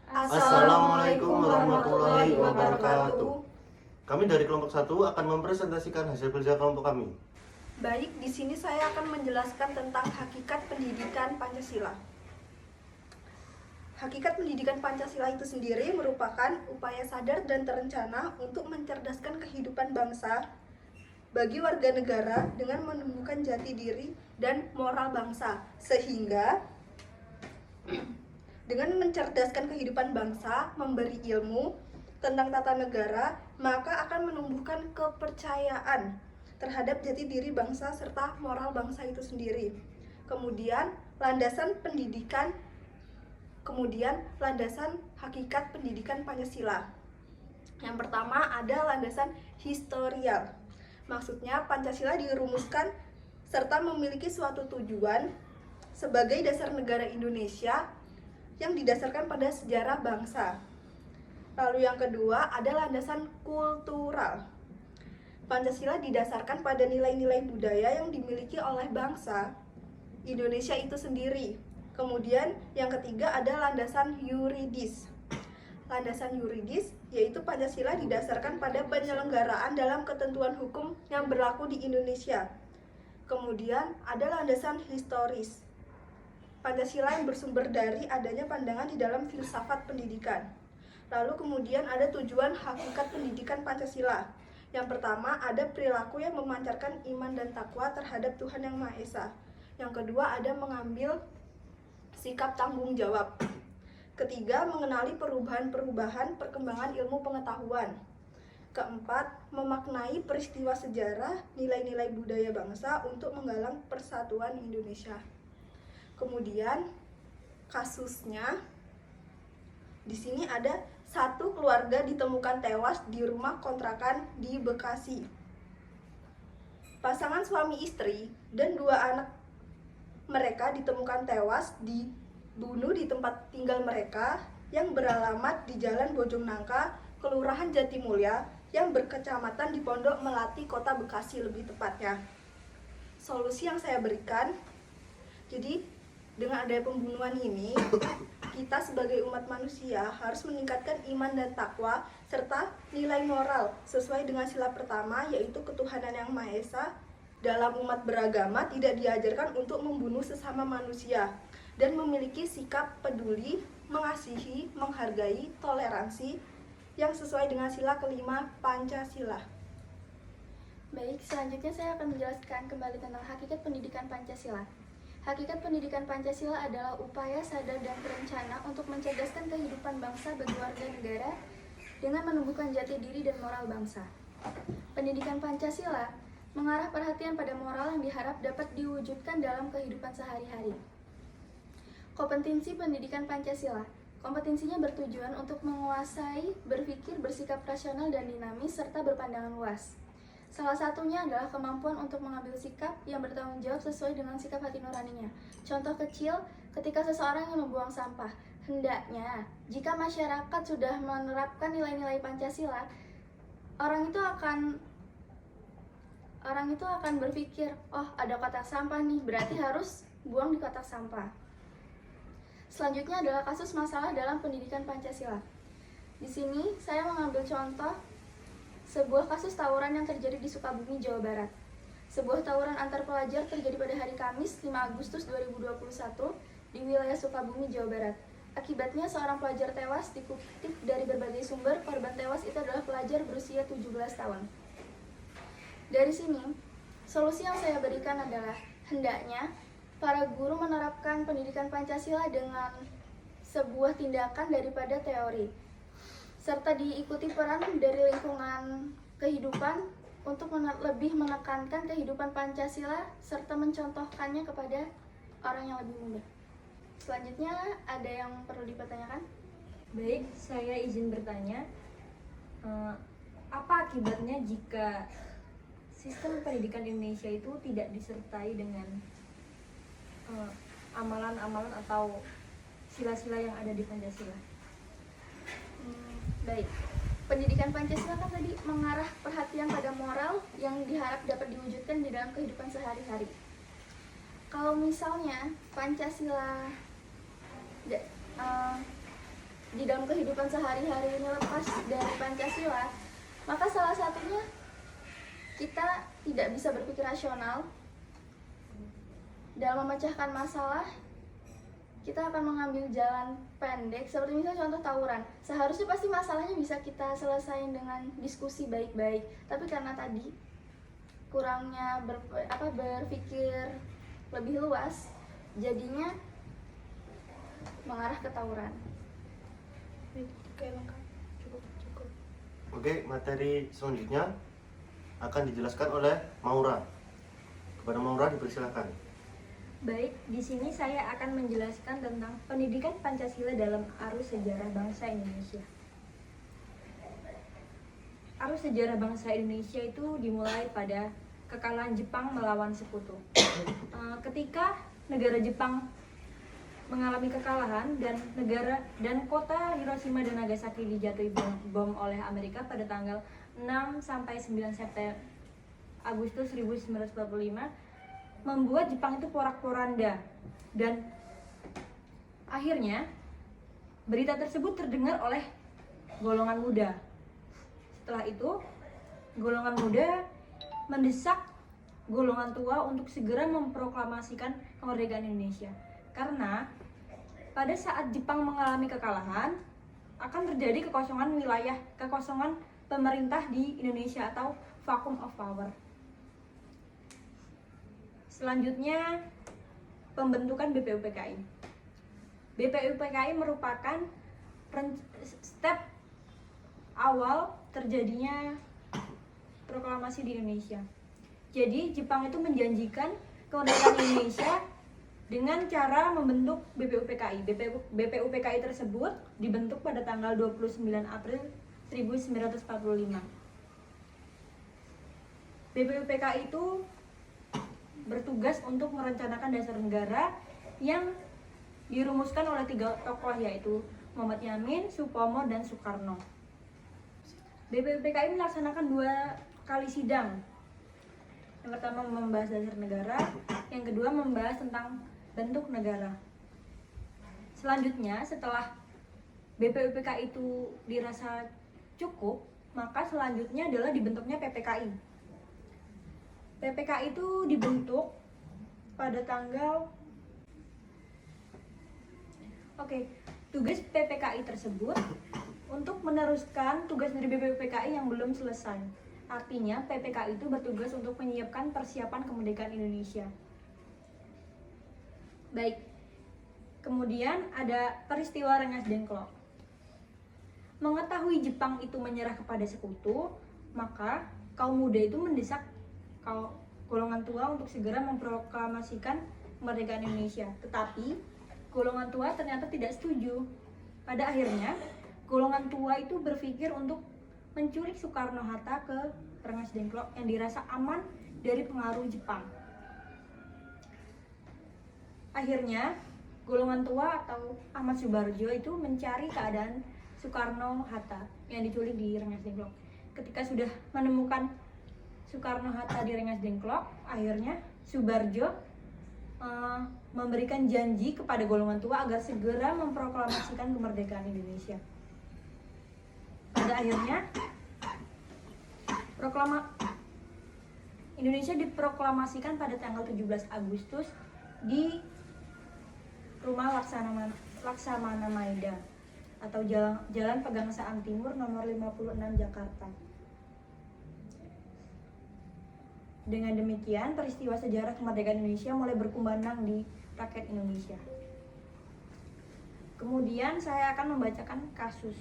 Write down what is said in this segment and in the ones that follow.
Assalamualaikum warahmatullahi wabarakatuh. Kami dari kelompok 1 akan mempresentasikan hasil kerja kelompok kami. Baik, di sini saya akan menjelaskan tentang hakikat pendidikan Pancasila. Hakikat pendidikan Pancasila itu sendiri merupakan upaya sadar dan terencana untuk mencerdaskan kehidupan bangsa bagi warga negara dengan menumbuhkan jati diri dan moral bangsa, sehingga dengan mencerdaskan kehidupan bangsa, memberi ilmu tentang tata negara, maka akan menumbuhkan kepercayaan terhadap jati diri bangsa serta moral bangsa itu sendiri. Kemudian landasan hakikat pendidikan Pancasila. Yang pertama ada landasan historial. Maksudnya Pancasila dirumuskan serta memiliki suatu tujuan sebagai dasar negara Indonesia yang didasarkan pada sejarah bangsa. Lalu yang kedua ada landasan kultural. Pancasila didasarkan pada nilai-nilai budaya yang dimiliki oleh bangsa Indonesia itu sendiri. Kemudian yang ketiga ada landasan yuridis. Landasan yuridis yaitu Pancasila didasarkan pada penyelenggaraan dalam ketentuan hukum yang berlaku di Indonesia. Kemudian ada landasan historis. Pancasila yang bersumber dari adanya pandangan di dalam filsafat pendidikan. Lalu kemudian ada tujuan hakikat pendidikan Pancasila. Yang pertama ada perilaku yang memancarkan iman dan takwa terhadap Tuhan Yang Maha Esa. Yang kedua ada mengambil sikap tanggung jawab. Ketiga, mengenali perubahan-perubahan perkembangan ilmu pengetahuan. Keempat, memaknai peristiwa sejarah, nilai-nilai budaya bangsa untuk menggalang persatuan Indonesia. Kemudian kasusnya di sini ada satu keluarga ditemukan tewas di rumah kontrakan di Bekasi. Pasangan suami istri dan 2 anak mereka ditemukan tewas dibunuh di tempat tinggal mereka yang beralamat di Jalan Bojongnangka, Kelurahan Jatimulya yang berkecamatan di Pondok Melati, Kota Bekasi lebih tepatnya. Solusi yang saya berikan, jadi dengan adanya pembunuhan ini, kita sebagai umat manusia harus meningkatkan iman dan takwa serta nilai moral sesuai dengan sila pertama yaitu ketuhanan Yang Maha Esa. Dalam umat beragama tidak diajarkan untuk membunuh sesama manusia dan memiliki sikap peduli, mengasihi, menghargai, toleransi yang sesuai dengan sila kelima Pancasila. Baik, selanjutnya saya akan menjelaskan kembali tentang hakikat pendidikan Pancasila. Hakikat pendidikan Pancasila adalah upaya sadar dan terencana untuk mencerdaskan kehidupan bangsa bagi warga negara dengan menumbuhkan jati diri dan moral bangsa. Pendidikan Pancasila mengarah perhatian pada moral yang diharap dapat diwujudkan dalam kehidupan sehari-hari. Kompetensi pendidikan Pancasila. Kompetensinya bertujuan untuk menguasai, berpikir, bersikap rasional dan dinamis, serta berpandangan luas. Salah satunya adalah kemampuan untuk mengambil sikap yang bertanggung jawab sesuai dengan sikap hati nuraninya. Contoh kecil, ketika seseorang yang membuang sampah, hendaknya jika masyarakat sudah menerapkan nilai-nilai Pancasila, orang itu akan berpikir, oh ada kotak sampah nih, berarti harus buang di kotak sampah. Selanjutnya adalah kasus masalah dalam pendidikan Pancasila. Di sini saya mengambil contoh sebuah kasus tawuran yang terjadi di Sukabumi, Jawa Barat. Sebuah tawuran antar pelajar terjadi pada hari Kamis 5 Agustus 2021 di wilayah Sukabumi, Jawa Barat. Akibatnya seorang pelajar tewas. Dikutip dari berbagai sumber, korban tewas itu adalah pelajar berusia 17 tahun. Dari sini, solusi yang saya berikan adalah hendaknya para guru menerapkan pendidikan Pancasila dengan sebuah tindakan daripada teori, serta diikuti peran dari lingkungan kehidupan untuk lebih menekankan kehidupan Pancasila serta mencontohkannya kepada orang yang lebih muda. Selanjutnya ada yang perlu dipertanyakan? Baik, saya izin bertanya, apa akibatnya jika sistem pendidikan Indonesia itu tidak disertai dengan amalan-amalan atau sila-sila yang ada di Pancasila? Baik, pendidikan Pancasila kan tadi mengarah perhatian pada moral yang diharap dapat diwujudkan di dalam kehidupan sehari-hari. Kalau misalnya Pancasila di dalam kehidupan sehari-hari ini lepas dari Pancasila, maka salah satunya kita tidak bisa berpikir rasional. Dalam memecahkan masalah, kita akan mengambil jalan pendek, seperti misalnya contoh tawuran. Seharusnya pasti masalahnya bisa kita selesaikan dengan diskusi baik-baik, tapi karena tadi kurangnya berpikir lebih luas, jadinya mengarah ke tawuran. Oke, lengkap. Cukup. Oke, materi selanjutnya akan dijelaskan oleh Maura. Kepada Maura dipersilakan. Baik, di sini saya akan menjelaskan tentang pendidikan Pancasila dalam arus sejarah bangsa Indonesia. Arus sejarah bangsa Indonesia itu dimulai pada kekalahan Jepang melawan Sekutu. Ketika negara Jepang mengalami kekalahan dan kota Hiroshima dan Nagasaki dijatuhi bom oleh Amerika pada tanggal 6 sampai 9 September Agustus 1945, membuat Jepang itu porak-poranda, dan akhirnya berita tersebut terdengar oleh golongan muda. Setelah itu, golongan muda mendesak golongan tua untuk segera memproklamasikan kemerdekaan Indonesia. Karena pada saat Jepang mengalami kekalahan, akan terjadi kekosongan wilayah, kekosongan pemerintah di Indonesia atau vacuum of power. Selanjutnya, pembentukan BPUPKI. BPUPKI merupakan step awal terjadinya proklamasi di Indonesia. Jadi, Jepang itu menjanjikan kemerdekaan Indonesia dengan cara membentuk BPUPKI. BPUPKI tersebut dibentuk pada tanggal 29 April 1945. BPUPKI itu bertugas untuk merencanakan dasar negara yang dirumuskan oleh 3 tokoh, yaitu Muhammad Yamin, Supomo, dan Soekarno. BPUPKI melaksanakan 2 kali sidang. Yang pertama membahas dasar negara, yang kedua membahas tentang bentuk negara. Selanjutnya, setelah BPUPKI itu dirasa cukup, maka selanjutnya adalah dibentuknya PPKI. PPKI itu dibentuk pada tanggal tugas PPKI tersebut untuk meneruskan tugas dari BPUPKI yang belum selesai. Artinya PPKI itu bertugas untuk menyiapkan persiapan kemerdekaan Indonesia. Baik. Kemudian ada peristiwa Rengas Dengklok. Mengetahui Jepang itu menyerah kepada Sekutu, maka kaum muda itu mendesak golongan tua untuk segera memproklamasikan kemerdekaan Indonesia. Tetapi golongan tua ternyata tidak setuju. Pada akhirnya golongan tua itu berpikir untuk menculik Soekarno-Hatta ke Rengas Dengklok yang dirasa aman dari pengaruh Jepang. Akhirnya golongan tua atau Ahmad Subarjo itu mencari keadaan Soekarno-Hatta yang diculik di Rengas Dengklok. Ketika sudah menemukan Soekarno-Hatta di Rengas Dengklok, akhirnya Subarjo memberikan janji kepada golongan tua agar segera memproklamasikan kemerdekaan Indonesia. Pada akhirnya Indonesia diproklamasikan pada tanggal 17 Agustus di Rumah Laksamana Maeda atau Jalan Pegangsaan Timur nomor 56 Jakarta. Dengan demikian, peristiwa sejarah kemerdekaan Indonesia mulai berkumandang di rakyat Indonesia. Kemudian saya akan membacakan kasus.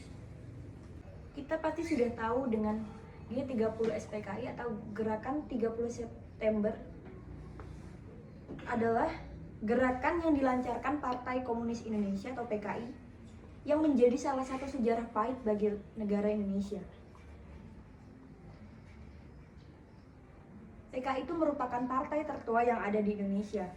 Kita pasti sudah tahu dengan G30 SPKI atau Gerakan 30 September adalah gerakan yang dilancarkan Partai Komunis Indonesia atau PKI yang menjadi salah satu sejarah pahit bagi negara Indonesia. PKI itu merupakan partai tertua yang ada di Indonesia.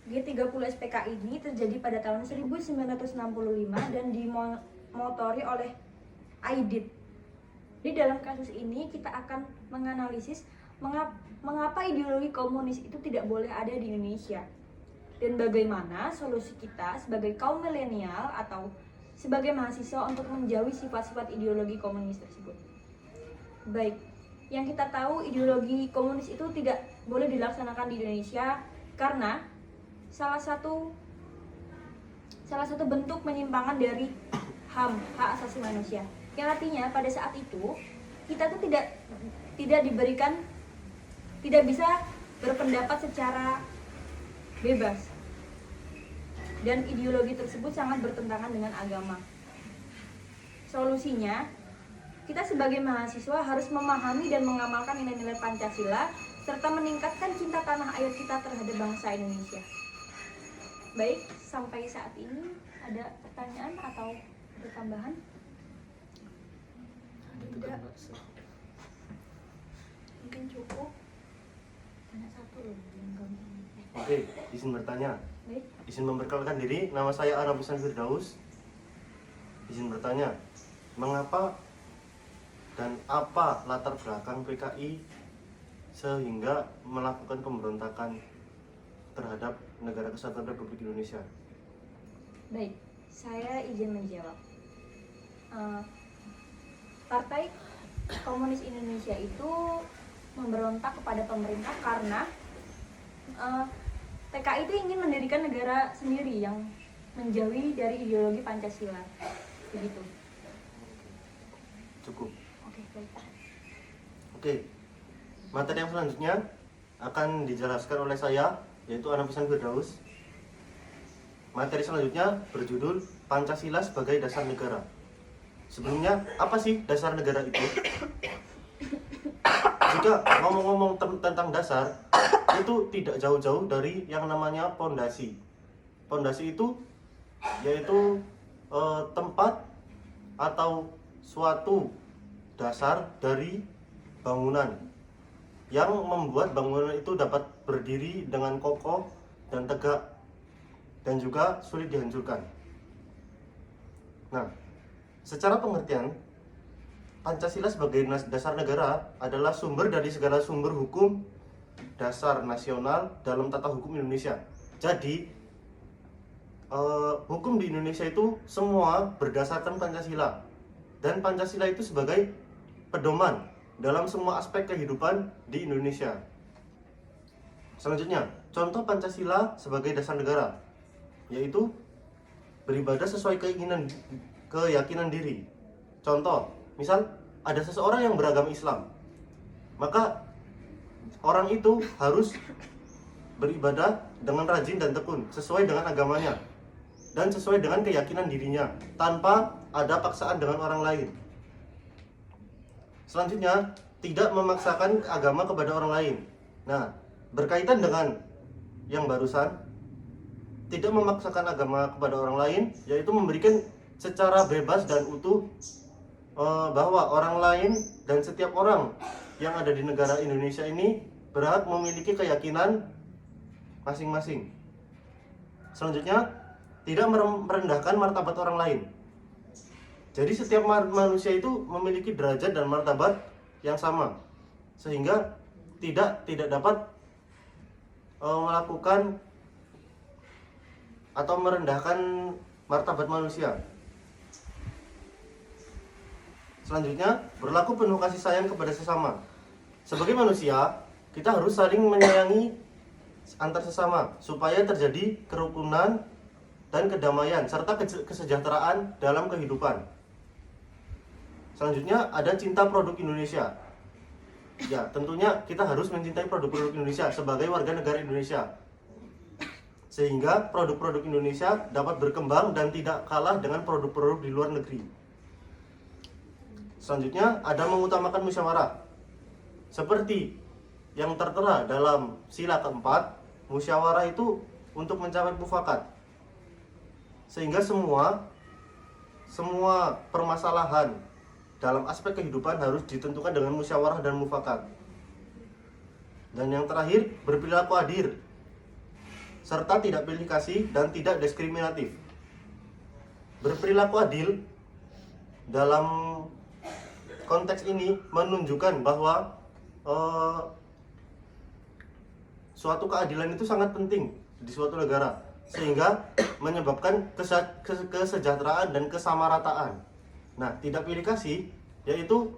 G30 SPKI ini terjadi pada tahun 1965 dan dimotori oleh Aidit. Di dalam kasus ini kita akan menganalisis mengapa ideologi komunis itu tidak boleh ada di Indonesia. dan bagaimana solusi kita sebagai kaum milenial atau sebagai mahasiswa untuk menjauhi sifat-sifat ideologi komunis tersebut. Baik, yang kita tahu ideologi komunis itu tidak boleh dilaksanakan di Indonesia karena salah satu bentuk penyimpangan dari HAM, hak asasi manusia. Yang artinya pada saat itu kita tuh tidak bisa berpendapat secara bebas. Dan ideologi tersebut sangat bertentangan dengan agama. Solusinya, kita sebagai mahasiswa harus memahami dan mengamalkan nilai-nilai Pancasila serta meningkatkan cinta tanah air kita terhadap bangsa Indonesia. Baik, sampai saat ini ada pertanyaan atau ada tambahan? Tidak. Mungkin cukup. Hanya satu loh yang gampang. Oke, izin bertanya. Baik. Izin memperkenalkan diri, nama saya Anabusan Firdaus. Izin bertanya, mengapa dan apa latar belakang PKI sehingga melakukan pemberontakan terhadap Negara Kesatuan Republik Indonesia? Baik, saya izin menjawab. Partai Komunis Indonesia itu memberontak kepada pemerintah karena PKI itu ingin mendirikan negara sendiri yang menjauhi dari ideologi Pancasila. Begitu. Cukup. Oke, baik. Oke, materi yang selanjutnya akan dijelaskan oleh saya, yaitu Anabusan Firdaus. Materi selanjutnya berjudul Pancasila sebagai Dasar Negara. Sebelumnya, apa sih dasar negara itu? Jika ngomong-ngomong tentang dasar, itu tidak jauh-jauh dari yang namanya pondasi. Pondasi itu yaitu tempat atau suatu dasar dari bangunan yang membuat bangunan itu dapat berdiri dengan kokoh dan tegak dan juga sulit dihancurkan. Nah, secara pengertian, Pancasila sebagai dasar negara adalah sumber dari segala sumber hukum dasar nasional dalam tata hukum Indonesia. Jadi, hukum di Indonesia itu semua berdasarkan Pancasila. Dan Pancasila itu sebagai pedoman dalam semua aspek kehidupan di Indonesia. Selanjutnya, contoh Pancasila sebagai dasar negara, yaitu beribadah sesuai keyakinan diri. Contoh, misal ada seseorang yang beragama Islam, maka orang itu harus beribadah dengan rajin dan tekun sesuai dengan agamanya dan sesuai dengan keyakinan dirinya tanpa ada paksaan dengan orang lain. Selanjutnya, tidak memaksakan agama kepada orang lain. Nah, berkaitan dengan yang barusan, tidak memaksakan agama kepada orang lain, yaitu memberikan secara bebas dan utuh bahwa orang lain dan setiap orang yang ada di negara Indonesia ini berhak memiliki keyakinan masing-masing. Selanjutnya, tidak merendahkan martabat orang lain. Jadi setiap manusia itu memiliki derajat dan martabat yang sama, sehingga tidak dapat melakukan atau merendahkan martabat manusia. Selanjutnya, berlaku penuh kasih sayang kepada sesama. Sebagai manusia, kita harus saling menyayangi antar sesama supaya terjadi kerukunan dan kedamaian serta kesejahteraan dalam kehidupan. Selanjutnya, ada cinta produk Indonesia. Ya, tentunya kita harus mencintai produk-produk Indonesia sebagai warga negara Indonesia, sehingga produk-produk Indonesia dapat berkembang dan tidak kalah dengan produk-produk di luar negeri. Selanjutnya, ada mengutamakan musyawarah. Seperti yang tertera dalam sila keempat, musyawarah itu untuk mencapai mufakat. Sehingga semua permasalahan dalam aspek kehidupan harus ditentukan dengan musyawarah dan mufakat. Dan yang terakhir, berperilaku adil serta tidak pilih kasih dan tidak diskriminatif. Berperilaku adil dalam konteks ini menunjukkan bahwa suatu keadilan itu sangat penting di suatu negara sehingga menyebabkan kesejahteraan dan kesamarataan. Nah, tidak pilih kasih yaitu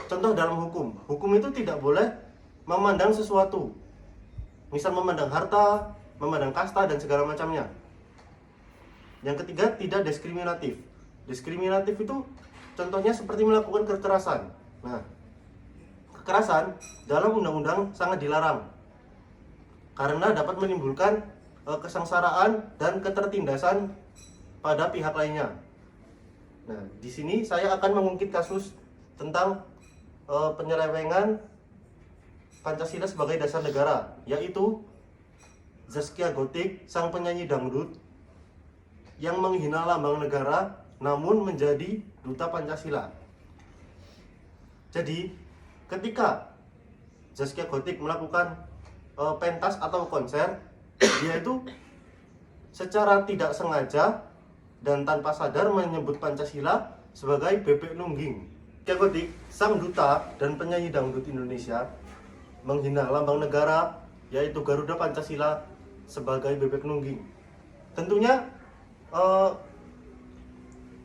contoh dalam hukum. Hukum itu tidak boleh memandang sesuatu, misal memandang harta, memandang kasta dan segala macamnya. Yang ketiga, tidak diskriminatif. Diskriminatif itu contohnya seperti melakukan kekerasan. Nah, kekerasan dalam undang-undang sangat dilarang karena dapat menimbulkan kesengsaraan dan ketertindasan pada pihak lainnya. Nah, di sini saya akan mengungkit kasus tentang penyelewengan Pancasila sebagai dasar negara, yaitu Zaskia Gotik, sang penyanyi dangdut yang menghina lambang negara namun menjadi duta Pancasila. Jadi, ketika Zaskia Gotik melakukan pentas atau konser, dia itu secara tidak sengaja dan tanpa sadar menyebut Pancasila sebagai bebek nungging. Zaskia Gotik, sang duta dan penyanyi dangdut Indonesia, menghina lambang negara yaitu Garuda Pancasila sebagai bebek nungging. Tentunya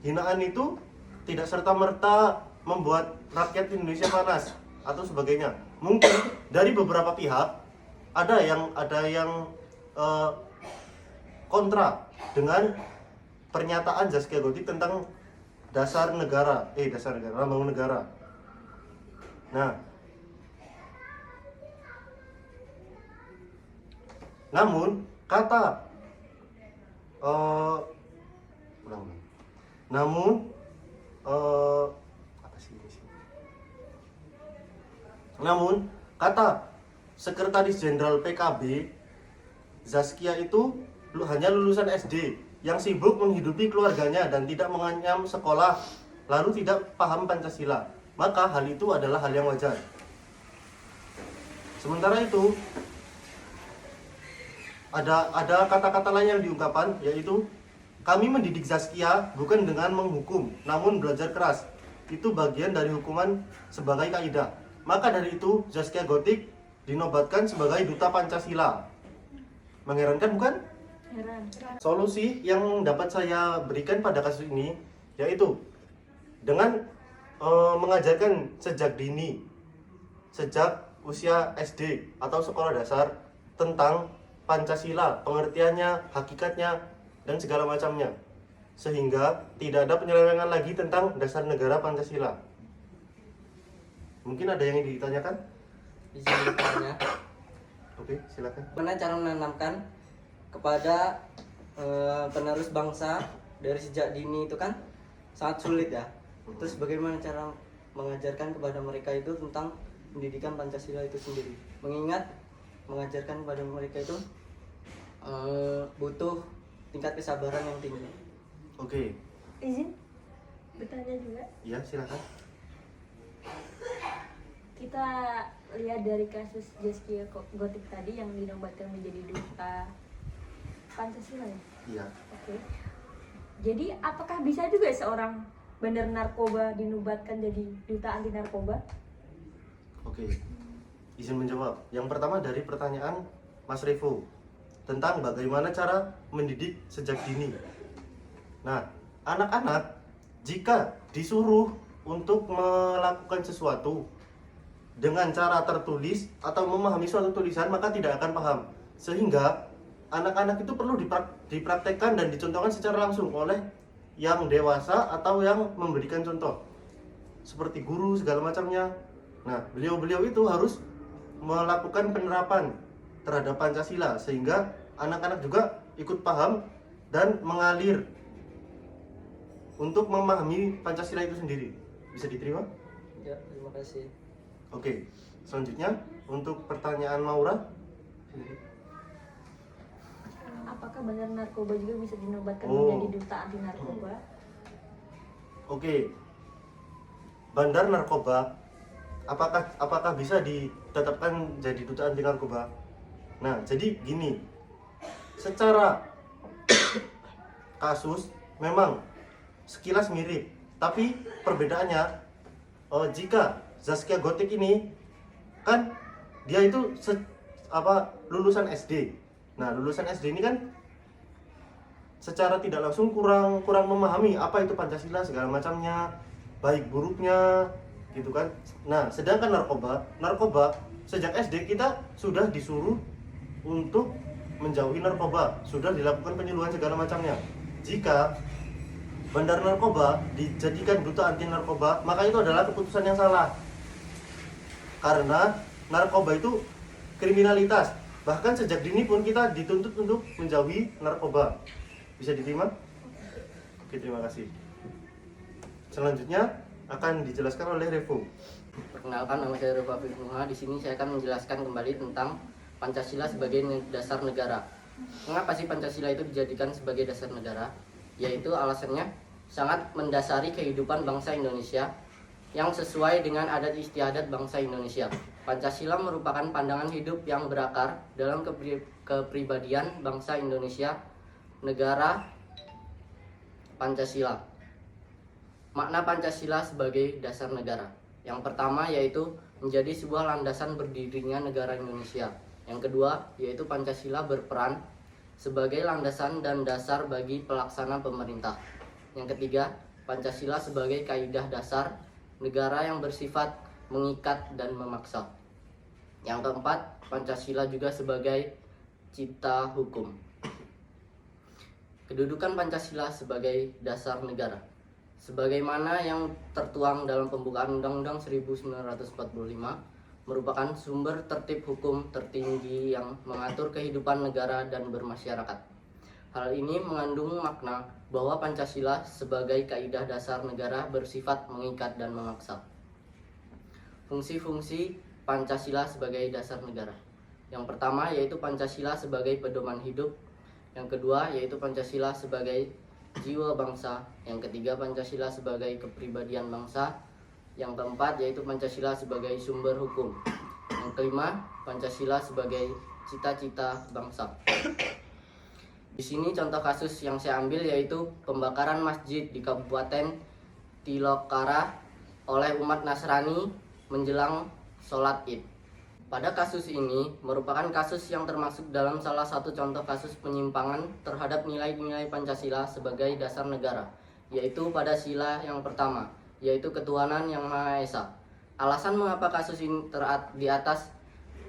hinaan itu tidak serta-merta membuat rakyat Indonesia panas atau sebagainya. Mungkin dari beberapa pihak ada yang kontra dengan pernyataan Zaskia Gotik tentang lambang negara. Nah, namun kata Sekretaris Jenderal PKB, Zaskia itu hanya lulusan SD yang sibuk menghidupi keluarganya dan tidak mengenyam sekolah, lalu tidak paham Pancasila. Maka hal itu adalah hal yang wajar. Sementara itu, ada kata-kata lain yang diungkapkan, yaitu kami mendidik Zaskia bukan dengan menghukum, namun belajar keras. Itu bagian dari hukuman sebagai kaidah. Maka dari itu, Zaskia Gotik dinobatkan sebagai duta Pancasila. Mengherankan bukan? Heran. Solusi yang dapat saya berikan pada kasus ini yaitu dengan mengajarkan sejak dini, sejak usia SD atau sekolah dasar tentang Pancasila, pengertiannya, hakikatnya, dan segala macamnya, sehingga tidak ada penyelewengan lagi tentang dasar negara Pancasila. Mungkin ada yang ditanyakan? Izin bertanya, Oke, silakan. bagaimana cara menanamkan kepada penerus bangsa dari sejak dini itu kan sangat sulit ya. Terus bagaimana cara mengajarkan kepada mereka itu tentang pendidikan Pancasila itu sendiri? Mengingat mengajarkan kepada mereka itu butuh tingkat kesabaran yang tinggi. Oke, Izin bertanya juga. ya silakan. Kita lihat dari kasus Zaskia Gotik tadi yang dinobatkan menjadi duta Pancasila ya? Iya. Oke. Jadi apakah bisa juga seorang bandar narkoba dinobatkan jadi duta anti narkoba? Oke, izin menjawab. Yang pertama dari pertanyaan Mas Revo tentang bagaimana cara mendidik sejak dini. Nah, anak-anak jika disuruh untuk melakukan sesuatu dengan cara tertulis atau memahami suatu tulisan, maka tidak akan paham. Sehingga anak-anak itu perlu dipraktekkan dan dicontohkan secara langsung oleh yang dewasa atau yang memberikan contoh, seperti guru segala macamnya. Nah, beliau-beliau itu harus melakukan penerapan terhadap Pancasila sehingga anak-anak juga ikut paham dan mengalir untuk memahami Pancasila itu sendiri. Bisa diterima? Ya, terima kasih. Oke, selanjutnya untuk pertanyaan Maura. Apakah bandar narkoba juga bisa dinobatkan Oh. menjadi duta anti narkoba? Oke, bandar narkoba apakah bisa ditetapkan jadi duta anti narkoba? Nah, jadi gini, secara kasus memang sekilas mirip, tapi perbedaannya jika Zaskia Gotik ini kan dia itu lulusan SD Nah, lulusan SD ini kan secara tidak langsung kurang memahami apa itu Pancasila segala macamnya, baik buruknya gitu kan. Nah, sedangkan narkoba sejak SD kita sudah disuruh untuk menjauhi narkoba, sudah dilakukan penyuluhan segala macamnya. Jika bandar narkoba dijadikan duta anti narkoba, maka itu adalah keputusan yang salah. Karena narkoba itu kriminalitas. Bahkan sejak dini pun kita dituntut untuk menjauhi narkoba. Bisa diterima? Oke, terima kasih. Selanjutnya akan dijelaskan oleh Revo. Perkenalkan, nama saya Revo Afif Nuha. Di sini saya akan menjelaskan kembali tentang Pancasila sebagai dasar negara. Mengapa sih Pancasila itu dijadikan sebagai dasar negara? Yaitu alasannya sangat mendasari kehidupan bangsa Indonesia yang sesuai dengan adat istiadat bangsa Indonesia. Pancasila merupakan pandangan hidup yang berakar dalam kepribadian bangsa Indonesia, negara Pancasila. Makna Pancasila sebagai dasar negara. Yang pertama yaitu menjadi sebuah landasan berdirinya negara Indonesia. Yang kedua yaitu Pancasila berperan sebagai landasan dan dasar bagi pelaksana pemerintah. Yang ketiga, Pancasila sebagai kaidah dasar negara yang bersifat mengikat dan memaksa. Yang keempat, Pancasila juga sebagai cipta hukum. Kedudukan Pancasila sebagai dasar negara. Sebagaimana yang tertuang dalam pembukaan Undang-Undang 1945, merupakan sumber tertib hukum tertinggi yang mengatur kehidupan negara dan bermasyarakat. Hal ini mengandung makna bahwa Pancasila sebagai kaidah dasar negara bersifat mengikat dan memaksa. Fungsi-fungsi Pancasila sebagai dasar negara. Yang pertama yaitu Pancasila sebagai pedoman hidup. Yang kedua yaitu Pancasila sebagai jiwa bangsa. Yang ketiga Pancasila sebagai kepribadian bangsa. Yang keempat yaitu Pancasila sebagai sumber hukum. Yang kelima Pancasila sebagai cita-cita bangsa. Di sini contoh kasus yang saya ambil yaitu pembakaran masjid di Kabupaten Tilokara oleh umat Nasrani menjelang sholat Id. Pada kasus ini merupakan kasus yang termasuk dalam salah satu contoh kasus penyimpangan terhadap nilai-nilai Pancasila sebagai dasar negara, yaitu pada sila yang pertama, yaitu ketuhanan yang Maha Esa. Alasan mengapa kasus ini di atas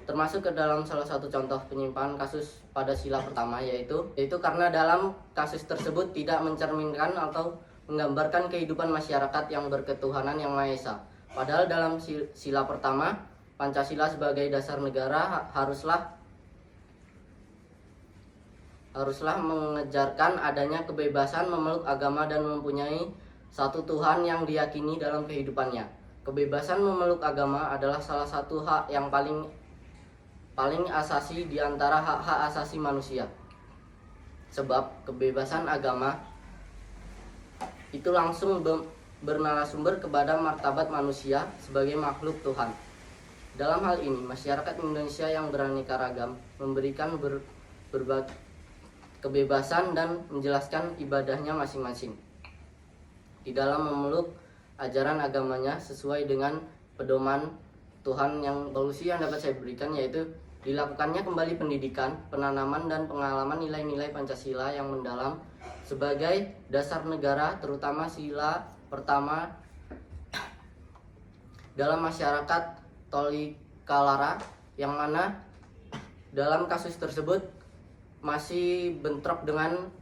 termasuk ke dalam salah satu contoh penyimpangan kasus pada sila pertama, yaitu karena dalam kasus tersebut tidak mencerminkan atau menggambarkan kehidupan masyarakat yang berketuhanan yang Maha Esa. Padahal dalam sila pertama, Pancasila sebagai dasar negara haruslah mengejarkan adanya kebebasan memeluk agama dan mempunyai satu Tuhan yang diyakini dalam kehidupannya. Kebebasan memeluk agama adalah salah satu hak yang paling asasi di antara hak-hak asasi manusia. Sebab kebebasan agama itu langsung bernarasumber kepada martabat manusia sebagai makhluk Tuhan. Dalam hal ini, masyarakat Indonesia yang beraneka ragam memberikan berbagai kebebasan dan menjelaskan ibadahnya masing-masing di dalam memeluk ajaran agamanya sesuai dengan pedoman Tuhan. Yang solusi yang dapat saya berikan yaitu dilakukannya kembali pendidikan, penanaman dan pengalaman nilai-nilai Pancasila yang mendalam sebagai dasar negara, terutama sila pertama dalam masyarakat Tolikara, yang mana dalam kasus tersebut masih bentrok dengan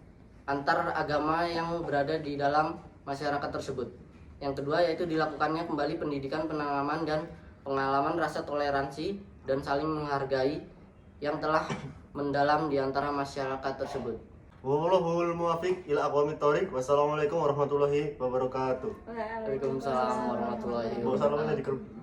antar agama yang berada di dalam masyarakat tersebut. Yang kedua yaitu dilakukannya kembali pendidikan, penanaman dan pengalaman rasa toleransi dan saling menghargai yang telah mendalam di antara masyarakat tersebut. Wallahul muwaffiq ila aqwamit thoriq. Wassalamualaikum warahmatullahi wabarakatuh. Waalaikumsalam warahmatullahi Wassalamualaikum wabarakatuh.